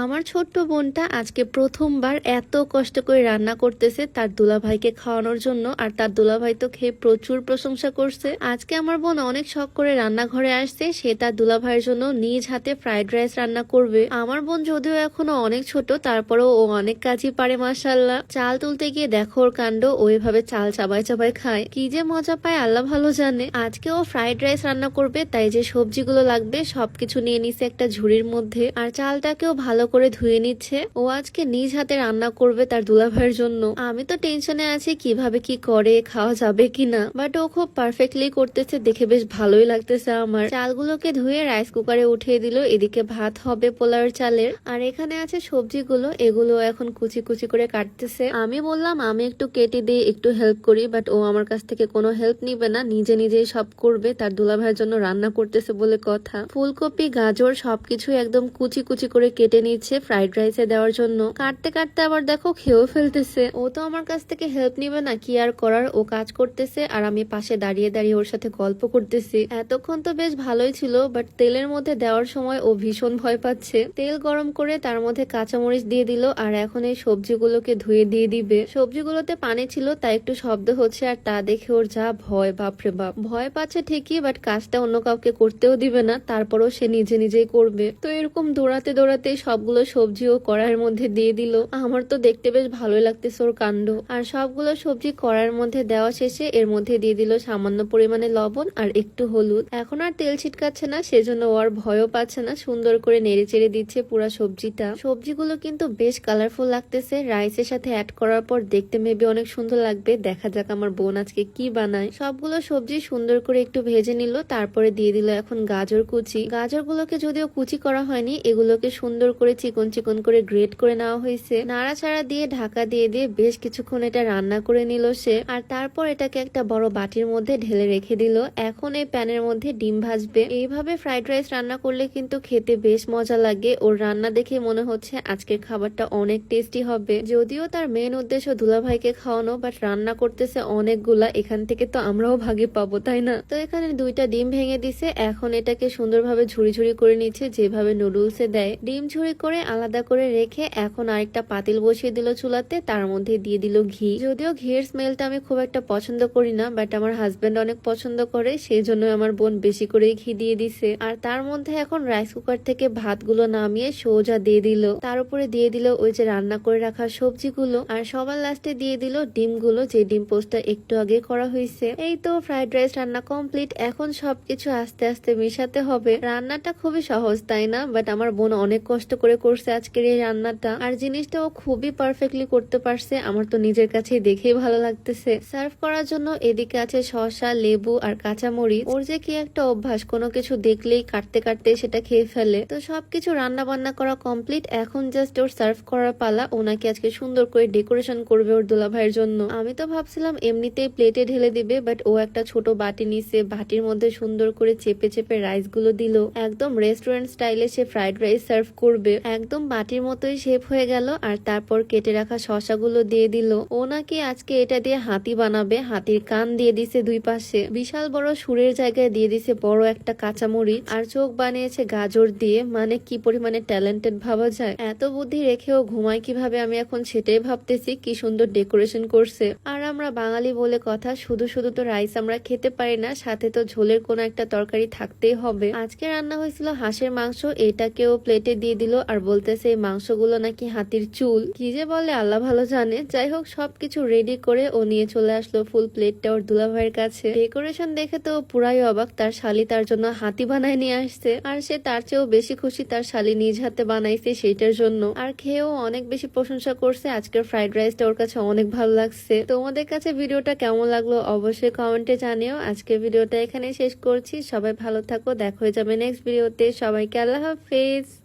আমার ছোট্ট বোনটা আজকে প্রথমবার এত কষ্ট করে রান্না করতেছে তার দুলাভাইকে খাওয়ানোর জন্য। আর তার দুলাভাই তো খেয়ে প্রচুর প্রশংসা করছে। আজকে আমার বোন অনেক শখ করে রান্নাঘরে আসছে, সে তার দুলাভাইয়ের জন্য নিজ হাতে ফ্রাইড রাইস রান্না করবে। আমার বোন যদিও এখনো অনেক ছোট, তারপরেও ও অনেক কাজই পারে মাশাআল্লাহ। চাল তুলতে গিয়ে দেখো ওর কাণ্ড, ও এভাবে চাল চাবাই চাবাই খায়, কি যে মজা পায় আল্লাহ ভালো জানে। আজকে ও ফ্রাইড রাইস রান্না করবে, তাই যে সবজিগুলো লাগবে সবকিছু নিয়ে নিছে একটা ঝুড়ির মধ্যে, আর চালটাকেও ভালো করে ধুয়ে নিচ্ছে। ও আজকে নিজ হাতে রান্না করবে তার দুলাভাইয়ের জন্য। আমি তো টেনশনে আছি কিভাবে কি করে, খাওয়া যাবে কিনা, বাট ও খুব পারফেক্টলি করতেছে, দেখে বেশ ভালোই লাগতেছে আমার। চালগুলোকে ধুয়ে রাইস কুকারে উঠিয়ে দিল। এদিকে ভাত হবে পোলাওয়ের চালের, আর এখানে আছে সবজিগুলো, এগুলো এখন কুচি কুচি করে কাটতেছে। আমি বললাম আমি একটু কেটে দিই, একটু হেল্প করি, বাট ও আমার কাছ থেকে কোনো হেল্প নিবে না, নিজে নিজেই সব করবে, তার দুলাভাইয়ের জন্য রান্না করতেছে বলে কথা। ফুলকপি গাজর সবকিছু একদম কুচি কুচি করে কেটে নিচ্ছে ফ্রাইড রাইসে দেওয়ার জন্য। কাটতে কাটতে আবার দেখো খেয়েও ফেলতেছে। ও তো আমার কাছ থেকে হেল্প নিবে না, কি আর করার, ও কাজ করতেছে আর আমি পাশে দাঁড়িয়ে দাঁড়িয়ে ওর সাথে গল্প করতেছি। এতক্ষণ তো বেশ ভালোই ছিল, বাট তেলের মধ্যে দেওয়ার সময় ও ভীষণ ভয় পাচ্ছে। তেল গরম করে তার মধ্যে কাঁচামরিচ দিয়ে দিল, আর এখন এই সবজিগুলোকে ধুয়ে দিয়ে দিবে। সবজিগুলোতে পানি ছিল তাই একটু শব্দ হচ্ছে, আর তা দেখে ওর যা ভয়, বাপরে বাপ। ভয় পাচ্ছে ঠিকই, বাট কাজটা অন্য কাউকে করতেও দিবে না, তারপরও সে নিজে নিজেই করবে। তো এরকম দৌড়াতে দৌড়াতে সবগুলো সবজিও কড়াইয়ের মধ্যে দিয়ে দিল। আমার তো দেখতে বেশ ভালোই লাগতেছে ওর কাণ্ড। আর সবগুলো সবজি কড়াইয়ের মধ্যে দেওয়া শেষে এর মধ্যে দিয়ে দিল সামান্য পরিমাণে লবণ আর একটু হলুদ। এখন আর তেল ছিটকাচ্ছে না, সেজন্য ও আর ভয়ও পাচ্ছে না, সুন্দর করে নেড়ে চেড়ে দিচ্ছে পুরা সবজিটা। সবজিগুলো কিন্তু বেশ কালারফুল লাগতেছে, রাইসের সাথে অ্যাড করার পর দেখতে মেবি অনেক সুন্দর লাগবে। দেখা যাক আমার বোন আজকে কি বানায়। সবগুলো সবজি সুন্দর করে একটু ভেজে নিল, তারপরে দিয়ে দিল এখন গাজর কুচি। গাজরগুলোকে যদিও কুচি করা হয়নি, এগুলোকে সুন্দর করে চিকন চিকন করে গ্রেট করে নেওয়া হয়েছে। নাড়াচাড়া দিয়ে ঢাকা দিয়ে দিয়ে বেশ কিছুক্ষণ এটা রান্না করে নিল সে, আর তারপর এটাকে একটা বড় বাটির মধ্যে ঢেলে রেখে দিল। এখন এই প্যানের মধ্যে ডিম ভাজবে। এইভাবে ফ্রাইড রাইস রান্না করলে কিন্তু খেতে বেশ মজা লাগে। ওর রান্না দেখে মনে হচ্ছে আজকের খাবারটা অনেক টেস্টি হবে। যদিও তার মেন উদ্দেশ্য দুলাভাইকে খাওয়ানো, বাট রান্না করতেছে অনেকগুলা, এখান থেকে তো আমরাও ভাগে পাবো তাই না। তো এখানে দুইটা ডিম ভেঙে দিছে, এখন এটাকে সুন্দরভাবে ঝুড়ি ঝুড়ি করে নিচ্ছে, যেভাবে নুডলসে দেয়। ডিম ঝুড়ি করে আলাদা করে রেখে এখন আরেকটা পাতিল বসিয়ে দিল চুলাতে, তার মধ্যে দিয়ে দিল ঘি। যদিও ঘিয়ের স্মেলটা আমি খুব একটা পছন্দ করি না, বাট আমার হাজবেন্ড অনেক পছন্দ করে, সেই জন্য আমার বোন বেশি করেই ঘি দিয়ে দিছে। আর তার মধ্যে এখন রাইস কুকার থেকে ভাতগুলো নামিয়ে সোজা দিয়ে দিল, তার উপরে দিয়ে দিল ওই যে রান্না করে রাখা সবজিগুলো, আর সবার লাস্টে দিয়ে দিল ডিমগুলো, যে ডিম পোস্টটা একটু আগে করা হয়েছে। এই তো ফ্রাইড রাইস রান্না কমপ্লিট। এখন সবকিছু আস্তে আস্তে মিশাতে হবে। রান্নাটা খুবই সহজ তাই না, বাট আমার বোন অনেক কষ্ট করে করছে আজকের এই রান্নাটা, আর জিনিসটাও খুবই পারফেক্টলি করতে পারছে। আমার তো নিজের কাছে দেখেই ভালো লাগতেছে। সার্ভ করার জন্য এদিকে আছে শসা, লেবু আর কাঁচামরিচ। ওর যে কি একটা অভ্যাস, কোনো কিছু দেখলেই কাটতে কাটতে সেটা খেয়ে ফেলে। তো সবকিছু রান্না বান্না করা কমপ্লিট, এখন জাস্ট ওর সার্ভ করার পালা। ওনাকে আজকে সুন্দর করে ডেকোরেশন করবে ওর দুলাভাইয়ের জন্য। আমি তো ভাবছিলাম এমনিতেই প্লেটে ঢেলে দিবে, বাট ও একটা ছোট বাটি নিছে, বাটির মধ্যে সুন্দর করে চেপে চেপে রাইস গুলো দিল। একদম রেস্টুরেন্ট স্টাইলে সে ফ্রাইড রাইস সার্ভ করবে, একদম বাটির মতোই শেপ হয়ে গেল। আর তারপর কেটে রাখা শসাগুলো দিয়ে দিল। ও নাকি আজকে এটা দিয়ে হাতি বানাবে, হাতির কান দিয়ে দিছে দুই পাশে, বিশাল বড় সুরের জায়গায় দিয়ে দিছে বড় একটা কাঁচামরিচ, আর চোখ বানিয়েছে গাজর দিয়ে। মানে কি পরিমানে ট্যালেন্টেড ভাবা যায়, এত বুদ্ধি রেখেও ঘুমায় কিভাবে, আমি এখন সেটাই ভাবতেছি। কি সুন্দর ডেকোরেশন করছে। আর আমরা বাঙালি বলে কথা, শুধু শুধু তো রাইস আমরা খেতে পারি না, সাথে তো ঝোলের কোনো একটা তরকারি থাকতেই হবে। আজকে রান্না হয়েছিল হাঁসের মাংস, এটাকেও প্লেটে দিয়ে দিল, আর বলতেছে এই মাংসগুলো নাকি হাতির চুল, কি যে বলে আল্লাহ ভালো জানে। যাই হোক সবকিছু রেডি করে ও নিয়ে চলে আসলো ফুল প্লেটটা ওর দুলাভাইয়ের কাছে। ডেকোরেশন দেখে তো পুরাই অবাক, তার শালি তার জন্য হাতি বানায় নিয়ে আসছে, আর সে তার চেয়েও বেশি খুশি তার শালি নিজ হাতে বানাইছে সেইটার জন্য। আর খেয়েও অনেক বেশি প্রশংসা করছে। আজকের ফ্রাইড রাইসটা ওর কাছে অনেক ভালো লাগছে। তোমাদের কাছে ভিডিওটা কেমন লাগলো অবশ্যই কমেন্টে জানিও। আজকের ভিডিওটা এখানে শেষ করছি, সবাই ভালো থাকো, দেখা হয়ে যাবে নেক্সট ভিডিওতে। সবাইকে আল্লাহ হাফেজ।